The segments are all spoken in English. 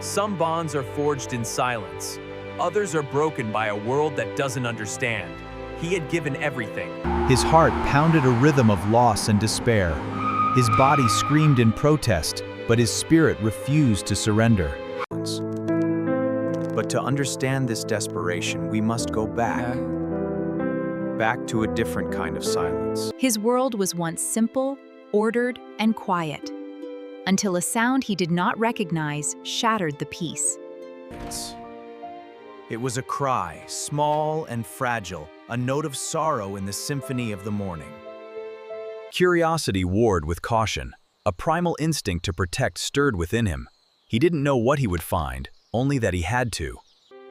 Some bonds are forged in silence. Others are broken by a world that doesn't understand. He had given everything. His heart pounded a rhythm of loss and despair. His body screamed in protest, but his spirit refused to surrender. But to understand this desperation, we must go back to a different kind of silence. His world was once simple, ordered, and quiet, until a sound he did not recognize shattered the peace. It was a cry, small and fragile, a note of sorrow in the symphony of the morning. Curiosity warred with caution. A primal instinct to protect stirred within him. He didn't know what he would find, only that he had to.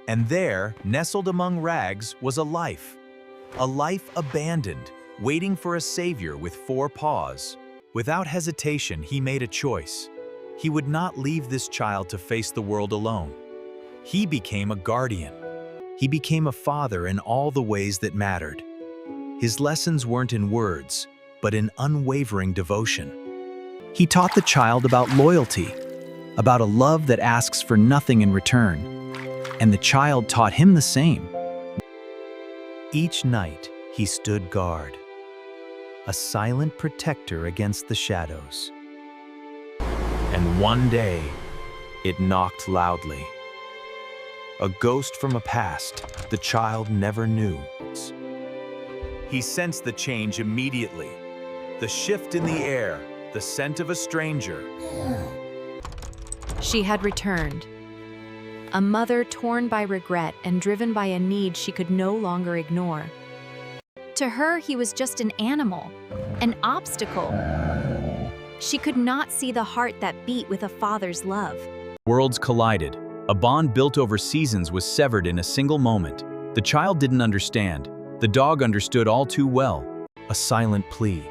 And there, nestled among rags, was a life abandoned, waiting for a savior with 4 paws. Without hesitation, he made a choice. He would not leave this child to face the world alone. He became a guardian. He became a father in all the ways that mattered. His lessons weren't in words, but in unwavering devotion. He taught the child about loyalty, about a love that asks for nothing in return. And the child taught him the same. Each night, he stood guard, a silent protector against the shadows. And one day, it knocked loudly. A ghost from a past the child never knew. He sensed the change immediately. The shift in the air, the scent of a stranger. She had returned. A mother torn by regret and driven by a need she could no longer ignore. To her, he was just an animal, an obstacle. She could not see the heart that beat with a father's love. Worlds collided. A bond built over seasons was severed in a single moment. The child didn't understand. The dog understood all too well. A silent plea.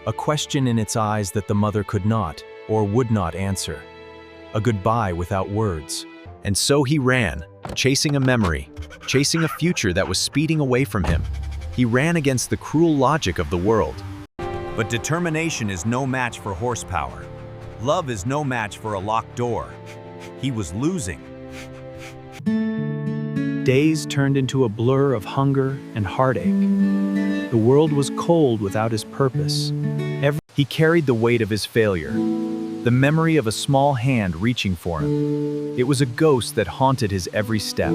A question in its eyes that the mother could not or would not answer. A goodbye without words. And so he ran, chasing a memory, chasing a future that was speeding away from him. He ran against the cruel logic of the world. But determination is no match for horsepower. Love is no match for a locked door. He was losing. Days turned into a blur of hunger and heartache. The world was cold without his purpose. He carried the weight of his failure, the memory of a small hand reaching for him. It was a ghost that haunted his every step.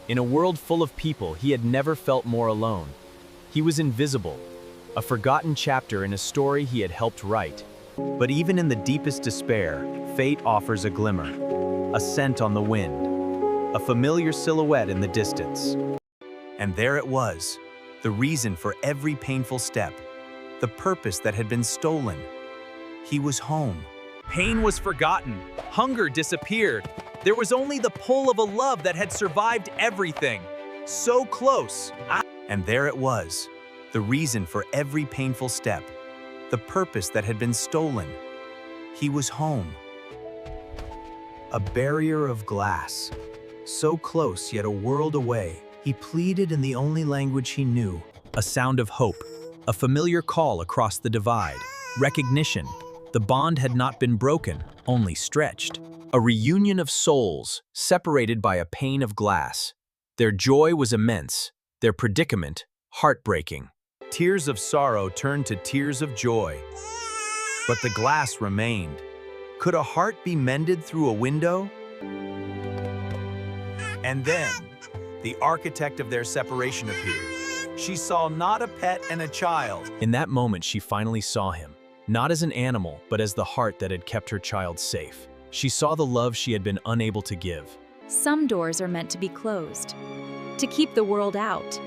In a world full of people, he had never felt more alone. He was invisible, a forgotten chapter in a story he had helped write. But even in the deepest despair, fate offers a glimmer, a scent on the wind, a familiar silhouette in the distance. And there it was, the reason for every painful step, the purpose that had been stolen. He was home. Pain was forgotten. Hunger disappeared. There was only the pull of a love that had survived everything. So close. And there it was, the reason for every painful step, the purpose that had been stolen. He was home. A barrier of glass. So close, yet a world away. He pleaded in the only language he knew, a sound of hope, a familiar call across the divide, recognition. The bond had not been broken, only stretched. A reunion of souls, separated by a pane of glass. Their joy was immense, their predicament, heartbreaking. Tears of sorrow turned to tears of joy. But the glass remained. Could a heart be mended through a window? And then, the architect of their separation appeared. She saw not a pet and a child. In that moment, she finally saw him. Not as an animal, but as the heart that had kept her child safe. She saw the love she had been unable to give. Some doors are meant to be closed, to keep the world out.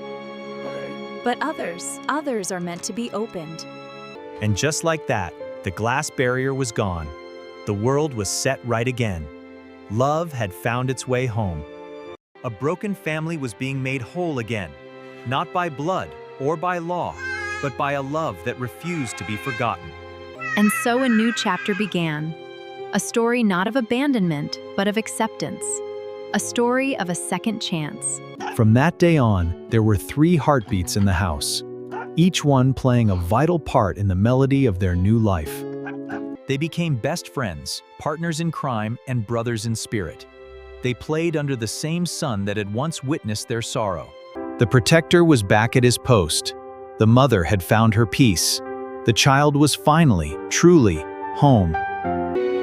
But others are meant to be opened. And just like that, the glass barrier was gone. The world was set right again. Love had found its way home. A broken family was being made whole again, not by blood or by law, but by a love that refused to be forgotten. And so a new chapter began. A story not of abandonment, but of acceptance. A story of a second chance. From that day on, there were 3 heartbeats in the house, each one playing a vital part in the melody of their new life. They became best friends, partners in crime, and brothers in spirit. They played under the same sun that had once witnessed their sorrow. The protector was back at his post. The mother had found her peace. The child was finally, truly, home.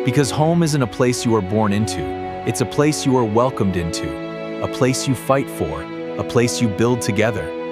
Because home isn't a place you are born into. It's a place you are welcomed into. A place you fight for. A place you build together.